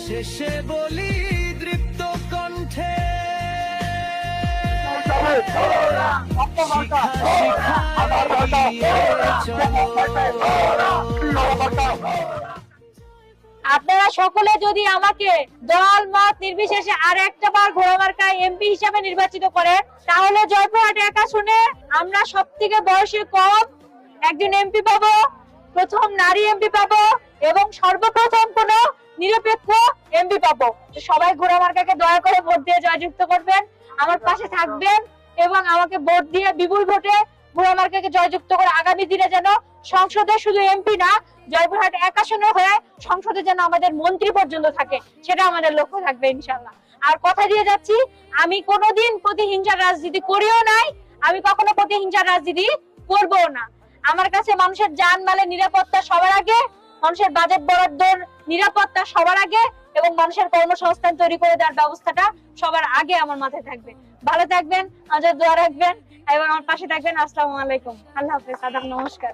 শেষে বলি দৃপ্ত কণ্ঠে, শিখা আপনারা সকলে যদি আমাকে দল মত নির্বিশেষে আর একটা বার ঘোড়া মার্কায় এমপি হিসাবে নির্বাচিত করেন, তাহলে জয়পুরহাট এক আসনে আমরা সবথেকে বয়সে কম একজন এমপি পাবো, প্রথম নারী এমপি পাবো এবং সর্বপ্রথম কোন নিরপেক্ষ এমপি পাবো। সবাই ঘোড়া মার্কাকে দয়া করে ভোট দিয়ে জয়যুক্ত করবেন, আমার পাশে থাকবেন এবং আমাকে ভোট দিয়ে বিপুল ভোটে ঘোড়া মার্কাকে জয়যুক্ত করে আগামী দিনে যেন সংসদে শুধু এমপি না, জয়পুরহাট এক আসনে হয়ে সংসদে যেন আমাদের মন্ত্রী পর্যন্ত থাকে, সেটা আমাদের লক্ষ্য থাকবে ইনশাআল্লাহ। আর কথা দিয়ে যাচ্ছি, আমি কোনোদিন প্রতিহিংসার রাজনীতি করিও নাই, আমি কখনো প্রতিহিংসার রাজনীতি করবো না। আমার কাছে মানুষের জানমালের নিরাপত্তা সবার আগে, মানুষের বাজেট বরাদ্দর নিরাপত্তা সবার আগে এবং মানুষের কর্মসংস্থান তৈরি করে দেওয়ার ব্যবস্থাটা সবার আগে আমার মাথায় থাকবে। ভালো থাকবেন, আমাদের দোয়া রাখবেন এবং আমার পাশে থাকবেন। আসসালামু আলাইকুম, আল্লাহ হাফেজ, আদাব, নমস্কার।